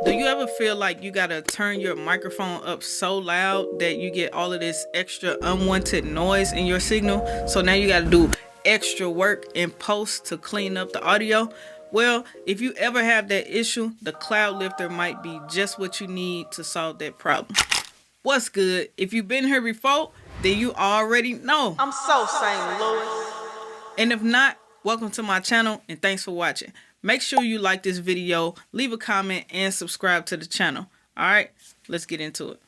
Do you ever feel like you gotta turn your microphone up so loud that you get all of this extra unwanted noise in your signal? So now you gotta do extra work in post to clean up the audio? Well, if you ever have that issue, the Cloudlifter might be just what you need to solve that problem. What's good? If you've been here before, then you already know. I'm so St. Louis. And if not, welcome to my channel and thanks for watching. Make sure you like this video, leave a comment, and subscribe to the channel. Alright, let's get into it.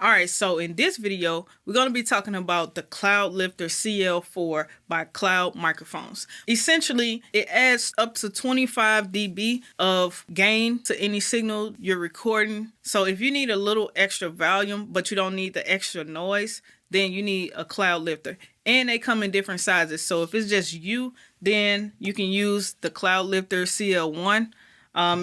Alright, so in this video, we're going to be talking about the Cloudlifter CL-4 by Cloud Microphones. Essentially, it adds up to 25 dB of gain to any signal you're recording. So if you need a little extra volume, but you don't need the extra noise, then you need a Cloudlifter. And they come in different sizes. So if it's just you, then you can use the Cloudlifter CL-1.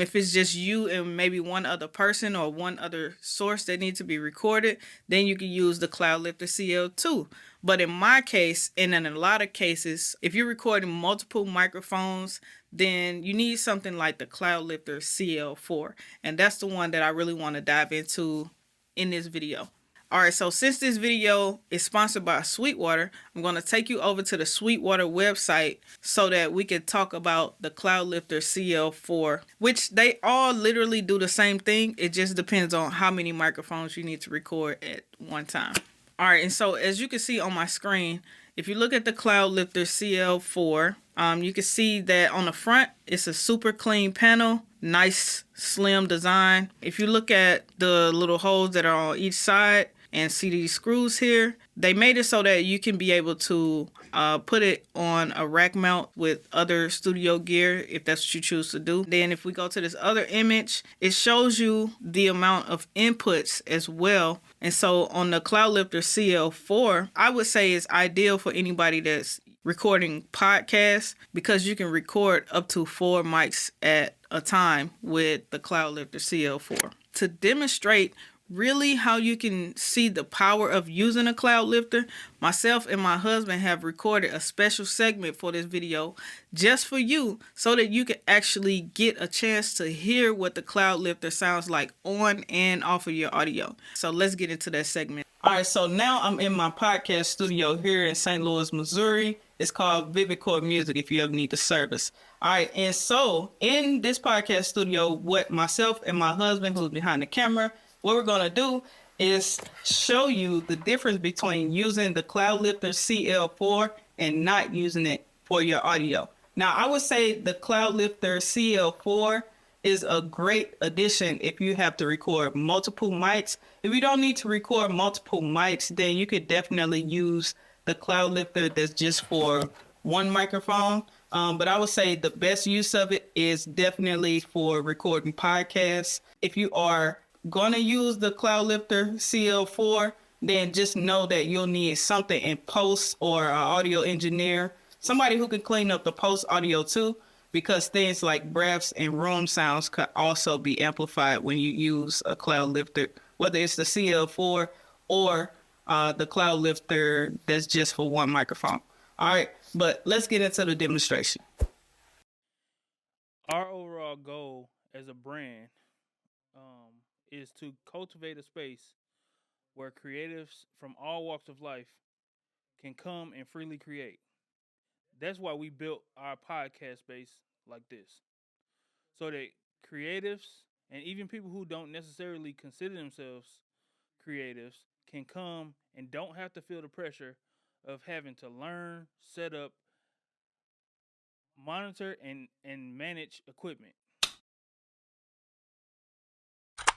If it's just you and maybe one other person or one other source that needs to be recorded, then you can use the Cloudlifter CL-2. But in my case, and in a lot of cases, if you're recording multiple microphones, then you need something like the Cloudlifter CL-4. And that's the one that I really want to dive into in this video. Alright, so since this video is sponsored by Sweetwater, I'm going to take you over to the Sweetwater website so that we can talk about the Cloudlifter CL-4, which they all literally do the same thing. It just depends on how many microphones you need to record at one time. Alright, and so as you can see on my screen, if you look at the Cloudlifter CL-4, you can see that on the front, it's a super clean panel. Nice slim design. If you look at the little holes that are on each side and see these screws here, they made it so that you can be able to put it on a rack mount with other studio gear if that's what you choose to do. Then if we go to this other image, it shows you the amount of inputs as well. And so on the Cloudlifter CL-4, I would say it's ideal for anybody that's recording podcasts because you can record up to 4 mics at a time with the Cloudlifter CL-4. To demonstrate really how you can see the power of using a Cloudlifter, myself and my husband have recorded a special segment for this video just for you so that you can actually get a chance to hear what the Cloudlifter sounds like on and off of your audio. So let's get into that segment. Alright, so now I'm in my podcast studio here in St. Louis, Missouri. It's called Vivid Chord Music if you ever need the service. Alright, and so in this podcast studio, what myself and my husband, who's behind the camera, what we're going to do is show you the difference between using the Cloudlifter CL-4 and not using it for your audio. Now, I would say the Cloudlifter CL-4 is a great addition if you have to record multiple mics. If you don't need to record multiple mics, then you could definitely use the Cloudlifter that's just for one microphone. But I would say the best use of it is definitely for recording podcasts. If you are going to use the Cloudlifter CL-4, then just know that you'll need something in post or an audio engineer, somebody who can clean up the post audio too, because things like breaths and room sounds could also be amplified when you use a Cloudlifter, whether it's the CL-4 or the Cloudlifter that's just for one microphone. All right, but let's get into the demonstration. Our overall goal as a brand is to cultivate a space where creatives from all walks of life can come and freely create. That's why we built our podcast space like this, so that creatives and even people who don't necessarily consider themselves creatives can come and don't have to feel the pressure of having to learn, set up, monitor, and manage equipment.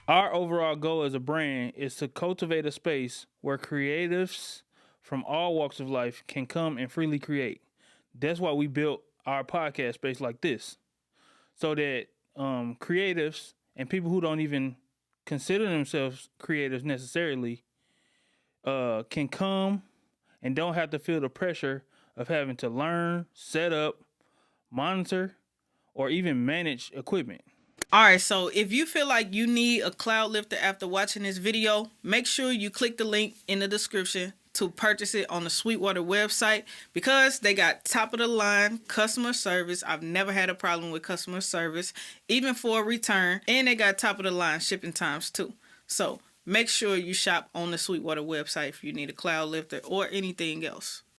Our overall goal as a brand is to cultivate a space where creatives from all walks of life can come and freely create. That's why we built our podcast space like this, so that creatives and people who don't even consider themselves creatives necessarily can come and don't have to feel the pressure of having to learn, set up, monitor, or even manage equipment. Alright, so if you feel like you need a Cloudlifter after watching this video, make sure you click the link in the description to purchase it on the Sweetwater website because they got top of the line customer service. I've never had a problem with customer service, even for a return. And they got top of the line shipping times too. So make sure you shop on the Sweetwater website if you need a cloud lifter or anything else.